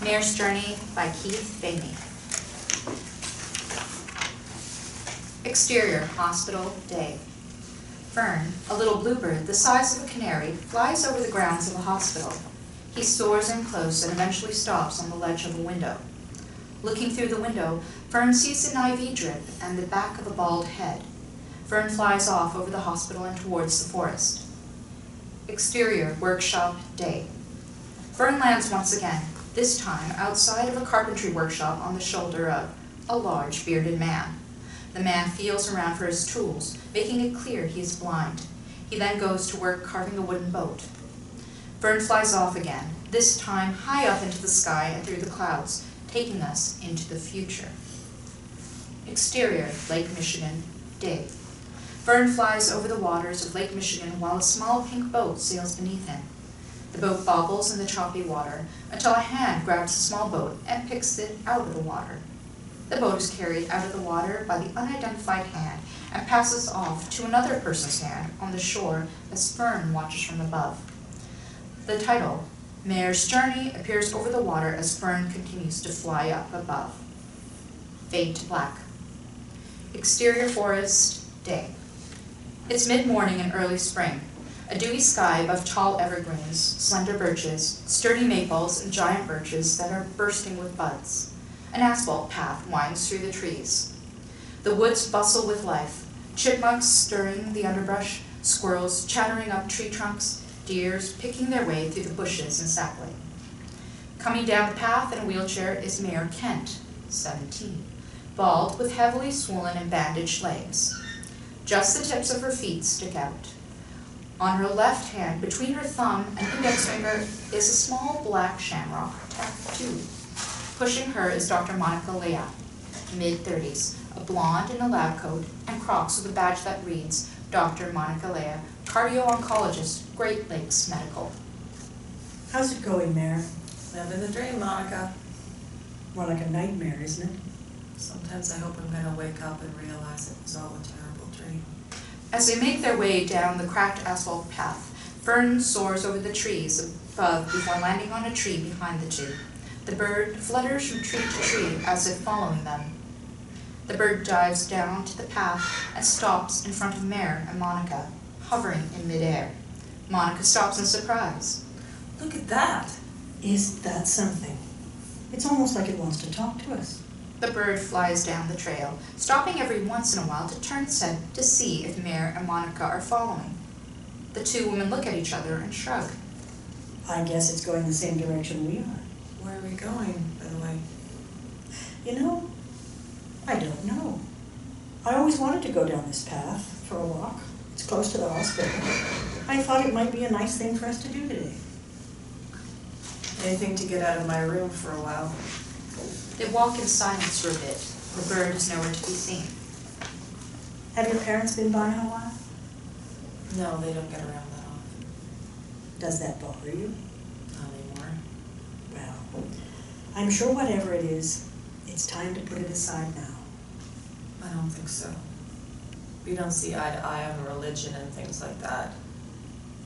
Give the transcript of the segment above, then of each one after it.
MAIRE'S Journey by Famie. Exterior, hospital, day. Fern, a little bluebird the size of a canary, flies over the grounds of a hospital. He soars in close and eventually stops on the ledge of a window. Looking through the window, Fern sees an IV drip and the back of a bald head. Fern flies off over the hospital and towards the forest. Exterior, workshop, day. Fern lands once again, this time outside of a carpentry workshop on the shoulder of a large bearded man. The man feels around for his tools, making it clear he is blind. He then goes to work carving a wooden boat. Fern flies off again, this time high up into the sky and through the clouds, taking us into the future. Exterior, Lake Michigan, day. Fern flies over the waters of Lake Michigan while a small pink boat sails beneath him. The boat bobbles in the choppy water until a hand grabs the small boat and picks it out of the water. The boat is carried out of the water by the unidentified hand and passes off to another person's hand on the shore as Fern watches from above. The title, MAIRE'S Journey, appears over the water as Fern continues to fly up above. Fade to black. Exterior forest, day. It's mid-morning in early spring. A dewy sky above tall evergreens, slender birches, sturdy maples, and giant birches that are bursting with buds. An asphalt path winds through the trees. The woods bustle with life, chipmunks stirring the underbrush, squirrels chattering up tree trunks, deers picking their way through the bushes and sapling. Coming down the path in a wheelchair is Mayor Kent, 17, bald with heavily swollen and bandaged legs. Just the tips of her feet stick out. On her left hand, between her thumb and index finger, is a small black shamrock tattoo. Pushing her is Dr. Monika, mid-30s, a blonde in a lab coat and Crocs with a badge that reads, Dr. Monika, cardio-oncologist, Great Lakes Medical. How's it going, Mayor? Living the dream, Monika. More like a nightmare, isn't it? Sometimes I hope I'm going to wake up and realize it was all a terrible dream. As they make their way down the cracked asphalt path, Fern soars over the trees above before landing on a tree behind the two. The bird flutters from tree to tree as if following them. The bird dives down to the path and stops in front of Mayor and Monika, hovering in midair. Monika stops in surprise. Look at that. Isn't that something? It's almost like it wants to talk to us. The bird flies down the trail, stopping every once in a while to turn its head to see if Mayor and Monika are following. The two women look at each other and shrug. I guess it's going the same direction we are. Where are we going, by the way? You know, I don't know. I always wanted to go down this path for a walk. It's close to the hospital. I thought it might be a nice thing for us to do today. Anything to get out of my room for a while. They walk in silence for a bit. The bird is nowhere to be seen. Have your parents been by in a while? No, they don't get around that often. Does that bother you? Not anymore. Well, I'm sure whatever it is, it's time to put it aside now. I don't think so. We don't see eye to eye on religion and things like that.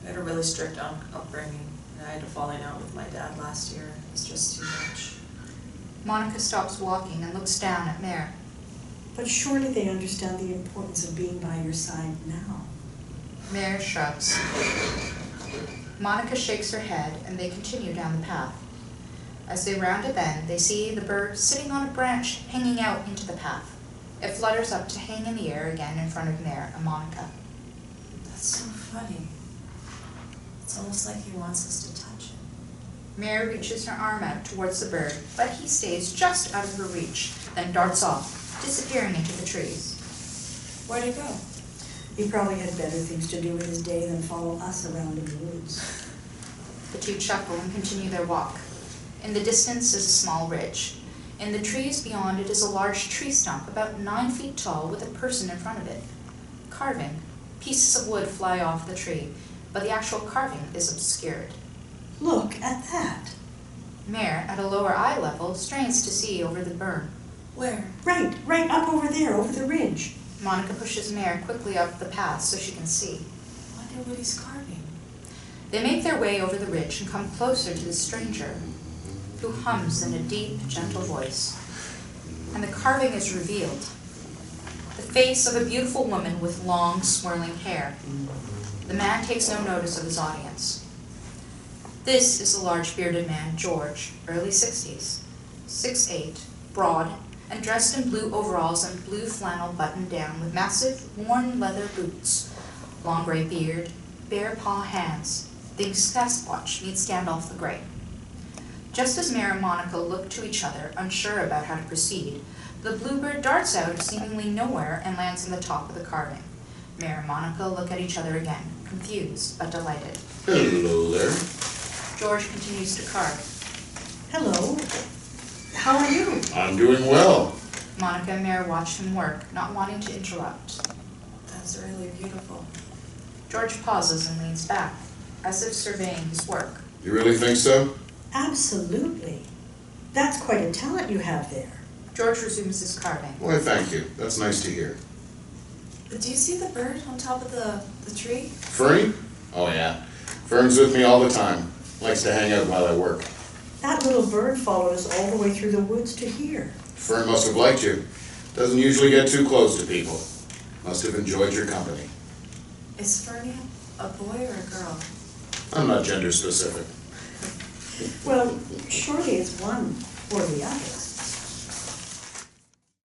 I had a really strict upbringing, and I had a falling out with my dad last year. It was just too much. Monika stops walking and looks down at Mayor. But surely they understand the importance of being by your side now. Mayor shrugs. Monika shakes her head and they continue down the path. As they round a bend, they see the bird sitting on a branch hanging out into the path. It flutters up to hang in the air again in front of Mayor and Monika. That's so funny. It's almost like he wants us to touch him. Mayor reaches her arm out towards the bird, but he stays just out of her reach, then darts off, disappearing into the trees. Where'd he go? He probably had better things to do with his day than follow us around in the woods. The two chuckle and continue their walk. In the distance is a small ridge. In the trees beyond it is a large tree stump about 9 feet tall with a person in front of it. Carving. Pieces of wood fly off the tree, but the actual carving is obscured. Look at that. Mayor, at a lower eye level, strains to see over the burn. Where? Right up over there, over the ridge. Monika pushes Mayor quickly up the path so she can see. I wonder what he's carving. They make their way over the ridge and come closer to the stranger. who hums in a deep, gentle voice. And the carving is revealed. The face of a beautiful woman with long, swirling hair. The man takes no notice of his audience. This is a large bearded man, George, early 60s, 6'8", broad, and dressed in blue overalls and blue flannel buttoned down with massive, worn leather boots, long gray beard, bare paw hands. Thinks Sasquatch meets Gandalf the Grey. Just as Mayor and Monika look to each other, unsure about how to proceed, the bluebird darts out of seemingly nowhere and lands on the top of the carving. Mayor and Monika look at each other again, confused but delighted. Hello there. George continues to carve. Hello. How are you? I'm doing well. Monika and Mayor watch him work, not wanting to interrupt. That's really beautiful. George pauses and leans back, as if surveying his work. You really think so? Absolutely. That's quite a talent you have there. George resumes his carving. Why, thank you. That's nice to hear. But do you see the bird on top of the tree? Fern? Oh, yeah. Fern's with me all the time. Likes to hang out while I work. That little bird followed us all the way through the woods to here. Fern must have liked you. Doesn't usually get too close to people. Must have enjoyed your company. Is Fernie a boy or a girl? I'm not gender specific. Well, surely it's one or the other.